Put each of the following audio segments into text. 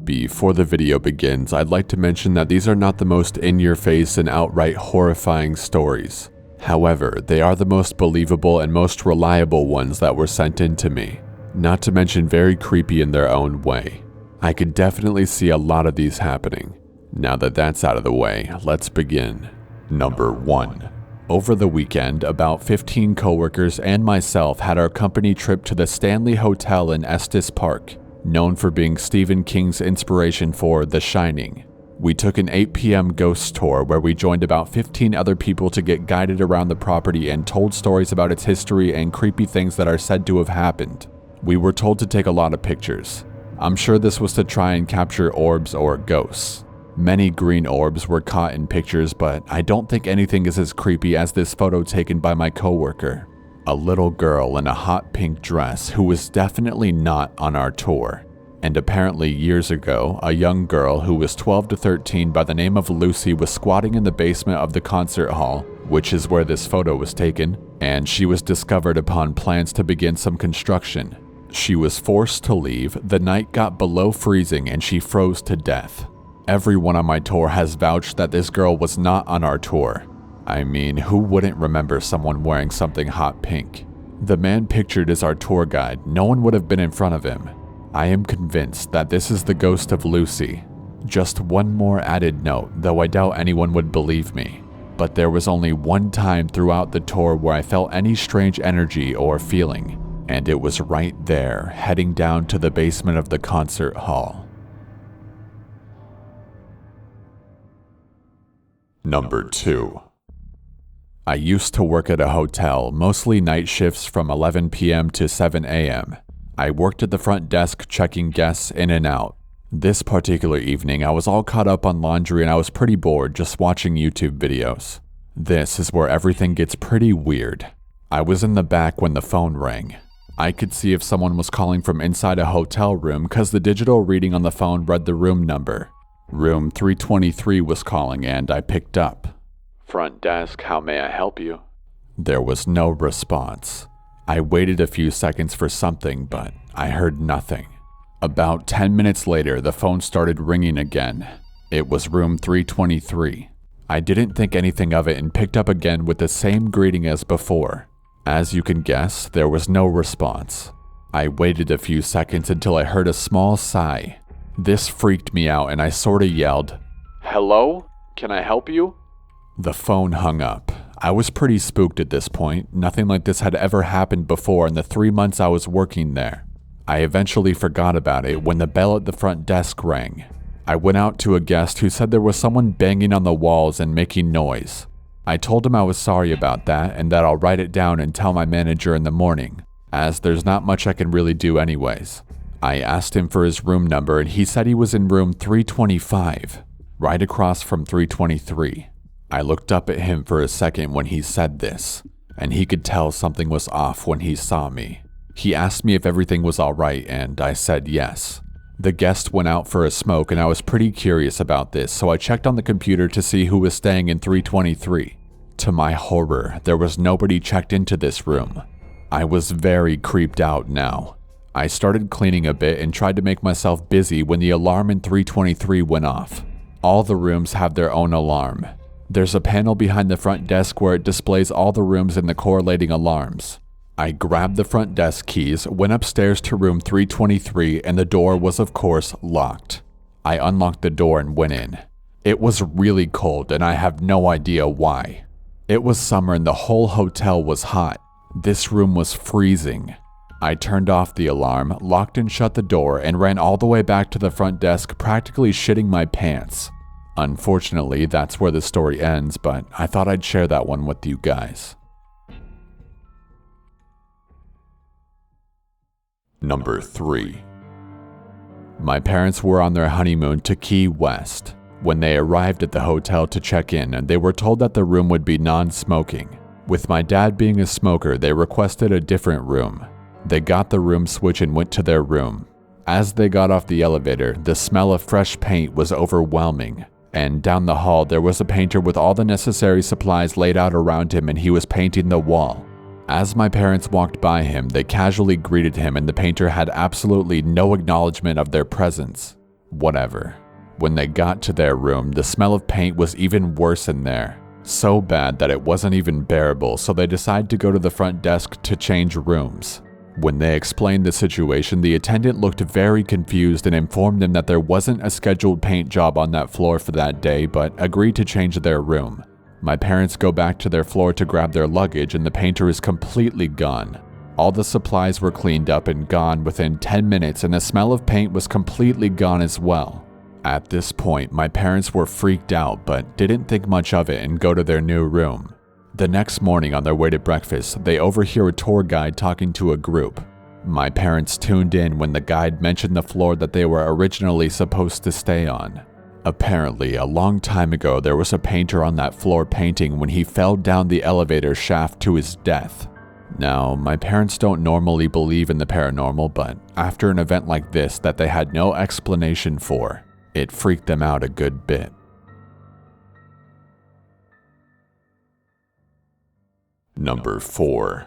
Before the video begins, I'd like to mention that these are not the most in-your-face and outright horrifying stories. However, they are the most believable and most reliable ones that were sent in to me, not to mention very creepy in their own way. I could definitely see a lot of these happening. Now that that's out of the way, let's begin. Number 1. Over the weekend, about 15 coworkers and myself had our company trip to the Stanley Hotel in Estes Park, known for being Stephen King's inspiration for The Shining. We took an 8 p.m. ghost tour where we joined about 15 other people to get guided around the property and told stories about its history and creepy things that are said to have happened. We were told to take a lot of pictures. I'm sure this was to try and capture orbs or ghosts. Many green orbs were caught in pictures, but I don't think anything is as creepy as this photo taken by my coworker. A little girl in a hot pink dress who was definitely not on our tour. And apparently years ago, a young girl who was 12 to 13 by the name of Lucy was squatting in the basement of the concert hall, which is where this photo was taken, and she was discovered upon plans to begin some construction. She was forced to leave, the night got below freezing, and she froze to death. Everyone on my tour has vouched that this girl was not on our tour. I mean, who wouldn't remember someone wearing something hot pink? The man pictured as our tour guide, no one would have been in front of him. I am convinced that this is the ghost of Lucy. Just one more added note, though I doubt anyone would believe me. But there was only one time throughout the tour where I felt any strange energy or feeling, and it was right there, heading down to the basement of the concert hall. Number 2. I used to work at a hotel, mostly night shifts from 11 p.m. to 7 a.m. I worked at the front desk checking guests in and out. This particular evening, I was all caught up on laundry and I was pretty bored just watching YouTube videos. This is where everything gets pretty weird. I was in the back when the phone rang. I could see if someone was calling from inside a hotel room because the digital reading on the phone read the room number. Room 323 was calling and I picked up. "Front desk, how may I help you?" There was no response. I waited a few seconds for something, but I heard nothing. About 10 minutes later, the phone started ringing again. It was room 323. I didn't think anything of it and picked up again with the same greeting as before. As you can guess, there was no response. I waited a few seconds until I heard a small sigh. This freaked me out and I sorta yelled, "Hello? Can I help you?" The phone hung up. I was pretty spooked at this point. Nothing like this had ever happened before in the 3 months I was working there. I eventually forgot about it when the bell at the front desk rang. I went out to a guest who said there was someone banging on the walls and making noise. I told him I was sorry about that and that I'll write it down and tell my manager in the morning, as there's not much I can really do anyways. I asked him for his room number and he said he was in room 325, right across from 323. I looked up at him for a second when he said this, and he could tell something was off when he saw me. He asked me if everything was alright and I said yes. The guest went out for a smoke and I was pretty curious about this, so I checked on the computer to see who was staying in 323. To my horror, there was nobody checked into this room. I was very creeped out now. I started cleaning a bit and tried to make myself busy when the alarm in 323 went off. All the rooms have their own alarm. There's a panel behind the front desk where it displays all the rooms and the correlating alarms. I grabbed the front desk keys, went upstairs to room 323, and the door was of course locked. I unlocked the door and went in. It was really cold and I have no idea why. It was summer and the whole hotel was hot. This room was freezing. I turned off the alarm, locked and shut the door, and ran all the way back to the front desk, practically shitting my pants. Unfortunately, that's where the story ends, but I thought I'd share that one with you guys. Number 3. My parents were on their honeymoon to Key West. When they arrived at the hotel to check in, they were told that the room would be non-smoking. With my dad being a smoker, they requested a different room. They got the room switch and went to their room. As they got off the elevator, the smell of fresh paint was overwhelming. And down the hall, there was a painter with all the necessary supplies laid out around him and he was painting the wall. As my parents walked by him, they casually greeted him and the painter had absolutely no acknowledgement of their presence. Whatever. When they got to their room, the smell of paint was even worse in there. So bad that it wasn't even bearable, so they decided to go to the front desk to change rooms. When they explained the situation, the attendant looked very confused and informed them that there wasn't a scheduled paint job on that floor for that day, but agreed to change their room. My parents go back to their floor to grab their luggage and the painter is completely gone. All the supplies were cleaned up and gone within 10 minutes and the smell of paint was completely gone as well. At this point, my parents were freaked out but didn't think much of it and go to their new room. The next morning on their way to breakfast, they overhear a tour guide talking to a group. My parents tuned in when the guide mentioned the floor that they were originally supposed to stay on. Apparently, a long time ago there was a painter on that floor painting when he fell down the elevator shaft to his death. Now, my parents don't normally believe in the paranormal, but after an event like this that they had no explanation for, it freaked them out a good bit. Number 4.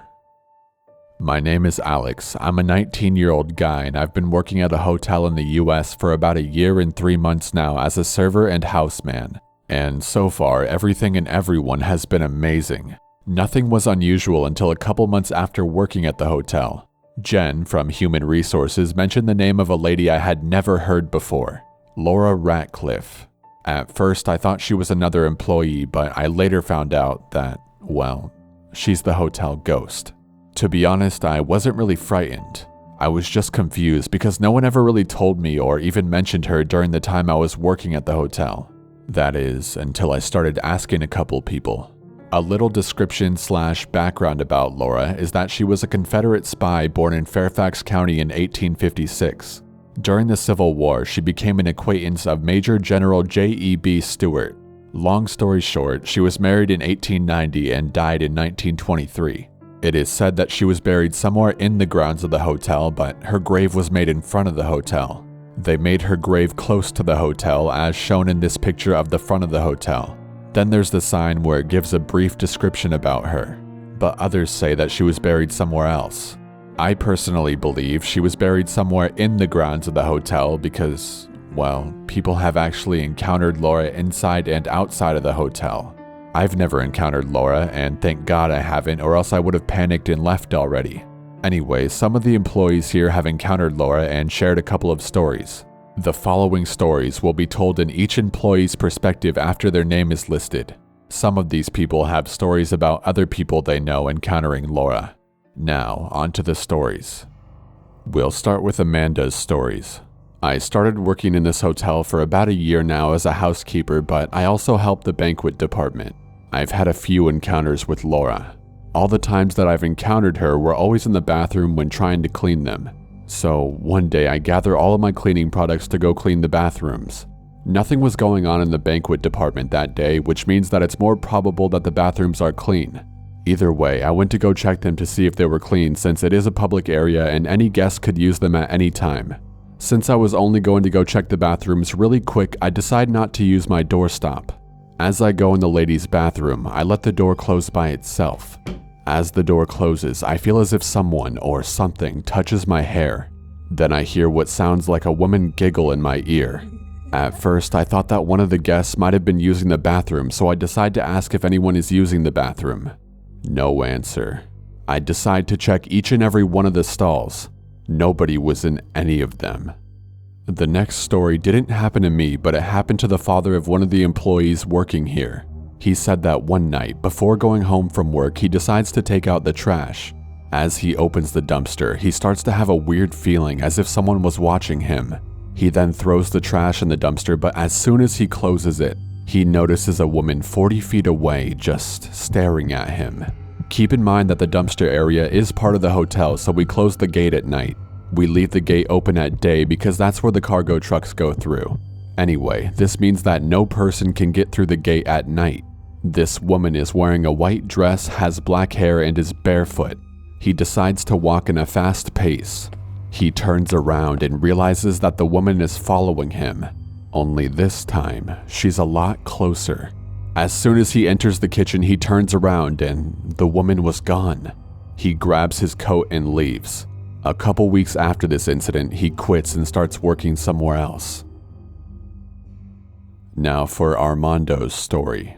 My name is Alex. I'm a 19-year-old guy and I've been working at a hotel in the US for about a year and 3 months now as a server and houseman. And so far, everything and everyone has been amazing. Nothing was unusual until a couple months after working at the hotel. Jen from Human Resources mentioned the name of a lady I had never heard before, Laura Ratcliffe. At first, I thought she was another employee, but I later found out that, well, she's the hotel ghost. To be honest, I wasn't really frightened. I was just confused because no one ever really told me or even mentioned her during the time I was working at the hotel. That is, until I started asking a couple people. A little description/background about Laura is that she was a Confederate spy born in Fairfax County in 1856. During the Civil War, she became an acquaintance of Major General J.E.B. Stuart. Long story short, she was married in 1890 and died in 1923. It is said that she was buried somewhere in the grounds of the hotel, but her grave was made in front of the hotel. They made her grave close to the hotel, as shown in this picture of the front of the hotel. Then there's the sign where it gives a brief description about her, but others say that she was buried somewhere else. I personally believe she was buried somewhere in the grounds of the hotel because, well, people have actually encountered Laura inside and outside of the hotel. I've never encountered Laura, and thank God I haven't, or else I would have panicked and left already. Anyway, some of the employees here have encountered Laura and shared a couple of stories. The following stories will be told in each employee's perspective after their name is listed. Some of these people have stories about other people they know encountering Laura. Now, on to the stories. We'll start with Amanda's stories. I started working in this hotel for about a year now as a housekeeper, but I also help the banquet department. I've had a few encounters with Laura. All the times that I've encountered her were always in the bathroom when trying to clean them. So one day I gather all of my cleaning products to go clean the bathrooms. Nothing was going on in the banquet department that day, which means that it's more probable that the bathrooms are clean. Either way, I went to go check them to see if they were clean since it is a public area and any guest could use them at any time. Since I was only going to go check the bathrooms really quick, I decided not to use my doorstop. As I go in the ladies' bathroom, I let the door close by itself. As the door closes, I feel as if someone or something touches my hair. Then I hear what sounds like a woman giggle in my ear. At first, I thought that one of the guests might have been using the bathroom, so I decide to ask if anyone is using the bathroom. No answer. I decide to check each and every one of the stalls. Nobody was in any of them. The next story didn't happen to me, but it happened to the father of one of the employees working here. He said that one night, before going home from work, he decides to take out the trash. As he opens the dumpster, he starts to have a weird feeling as if someone was watching him. He then throws the trash in the dumpster, but as soon as he closes it, he notices a woman 40 feet away just staring at him. Keep in mind that the dumpster area is part of the hotel, so we close the gate at night. We leave the gate open at day because that's where the cargo trucks go through. Anyway, this means that no person can get through the gate at night. This woman is wearing a white dress, has black hair, and is barefoot. He decides to walk in a fast pace. He turns around and realizes that the woman is following him. Only this time, she's a lot closer. As soon as he enters the kitchen, he turns around and the woman was gone. He grabs his coat and leaves. A couple weeks after this incident, he quits and starts working somewhere else. Now for Armando's story.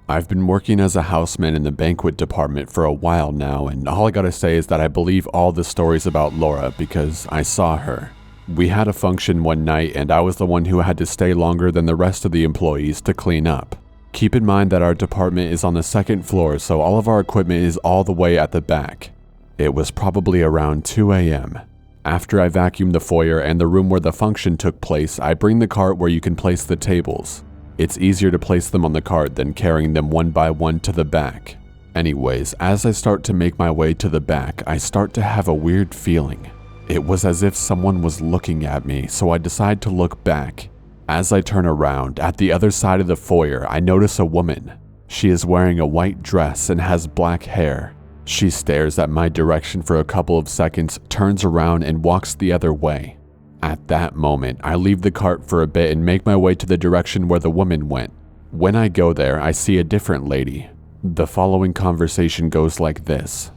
I've been working as a houseman in the banquet department for a while now, and all I gotta say is that I believe all the stories about Laura because I saw her. We had a function one night and I was the one who had to stay longer than the rest of the employees to clean up. Keep in mind that our department is on the second floor, so all of our equipment is all the way at the back. It was probably around 2 a.m. After I vacuumed the foyer and the room where the function took place, I bring the cart where you can place the tables. It's easier to place them on the cart than carrying them one by one to the back. Anyways, as I start to make my way to the back, I start to have a weird feeling. It was as if someone was looking at me, so I decide to look back. As I turn around, at the other side of the foyer, I notice a woman. She is wearing a white dress and has black hair. She stares at my direction for a couple of seconds, turns around and walks the other way. At that moment, I leave the cart for a bit and make my way to the direction where the woman went. When I go there, I see a different lady. The following conversation goes like this.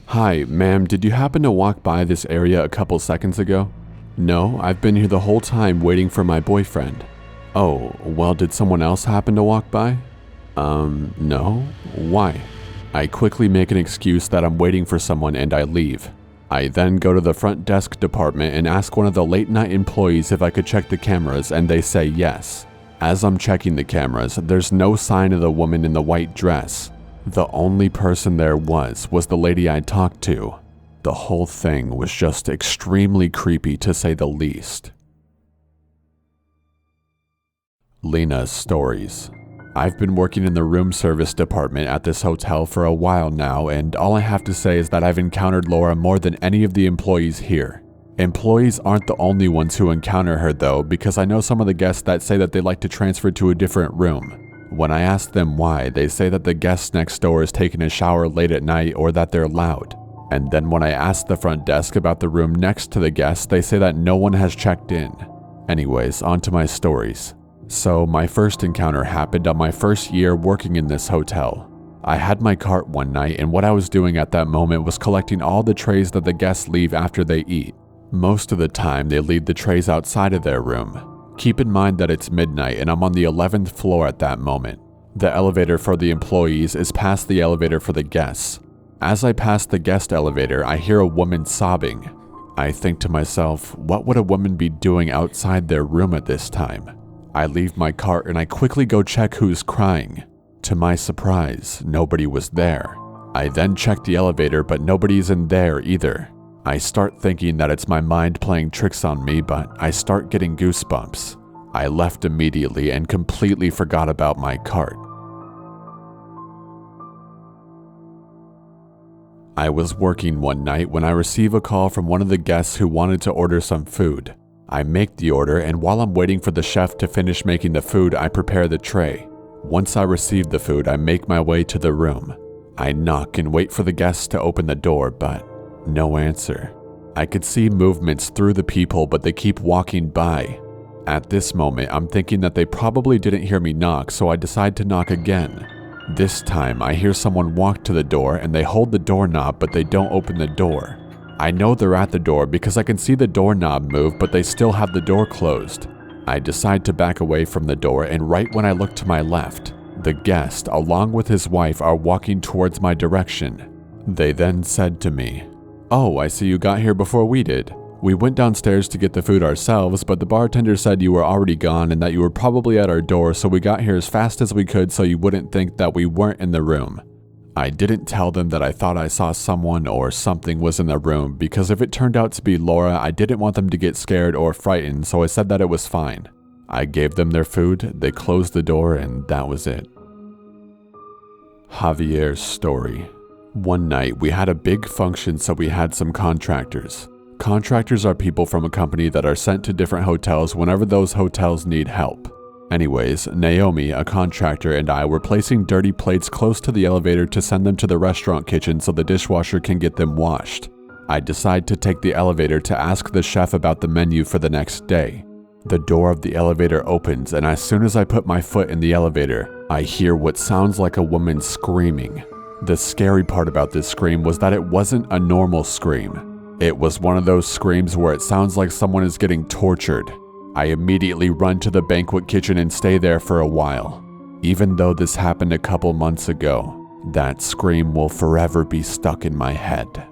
"Hi, ma'am, did you happen to walk by this area a couple seconds ago?" "No, I've been here the whole time waiting for my boyfriend." "Oh, well, did someone else happen to walk by?" No. Why?" I quickly make an excuse that I'm waiting for someone and I leave. I then go to the front desk department and ask one of the late night employees if I could check the cameras, and they say yes. As I'm checking the cameras, there's no sign of the woman in the white dress. The only person there was the lady I talked to. The whole thing was just extremely creepy to say the least. Lena's stories. I've been working in the room service department at this hotel for a while now, and all I have to say is that I've encountered Laura more than any of the employees here. Employees aren't the only ones who encounter her though, because I know some of the guests that say that they like to transfer to a different room. When I ask them why, they say that the guest next door is taking a shower late at night or that they're loud. And then when I ask the front desk about the room next to the guest, they say that no one has checked in. Anyways, on to my stories. So my first encounter happened on my first year working in this hotel. I had my cart one night, and what I was doing at that moment was collecting all the trays that the guests leave after they eat. Most of the time, they leave the trays outside of their room. Keep in mind that it's midnight and I'm on the 11th floor at that moment. The elevator for the employees is past the elevator for the guests. As I pass the guest elevator, I hear a woman sobbing. I think to myself, what would a woman be doing outside their room at this time? I leave my cart and I quickly go check who's crying. To my surprise, nobody was there. I then check the elevator, but nobody's in there either. I start thinking that it's my mind playing tricks on me, but I start getting goosebumps. I left immediately and completely forgot about my cart. I was working one night when I receive a call from one of the guests who wanted to order some food. I make the order, and while I'm waiting for the chef to finish making the food, I prepare the tray. Once I receive the food, I make my way to the room. I knock and wait for the guests to open the door, but no answer. I could see movements through the people, but they keep walking by. At this moment, I'm thinking that they probably didn't hear me knock, so I decide to knock again. This time, I hear someone walk to the door and they hold the doorknob, but they don't open the door. I know they're at the door because I can see the doorknob move, but they still have the door closed. I decide to back away from the door, and right when I look to my left, the guest, along with his wife, are walking towards my direction. They then said to me, "Oh, I see you got here before we did. We went downstairs to get the food ourselves, but the bartender said you were already gone and that you were probably at our door, so we got here as fast as we could so you wouldn't think that we weren't in the room." I didn't tell them that I thought I saw someone or something was in the room, because if it turned out to be Laura, I didn't want them to get scared or frightened, so I said that it was fine. I gave them their food, they closed the door, and that was it. Javier's story. One night, we had a big function, so we had some contractors. Contractors are people from a company that are sent to different hotels whenever those hotels need help. Anyways, Naomi, a contractor, and I were placing dirty plates close to the elevator to send them to the restaurant kitchen so the dishwasher can get them washed. I decide to take the elevator to ask the chef about the menu for the next day. The door of the elevator opens, and as soon as I put my foot in the elevator, I hear what sounds like a woman screaming. The scary part about this scream was that it wasn't a normal scream. It was one of those screams where it sounds like someone is getting tortured. I immediately run to the banquet kitchen and stay there for a while. Even though this happened a couple months ago, that scream will forever be stuck in my head.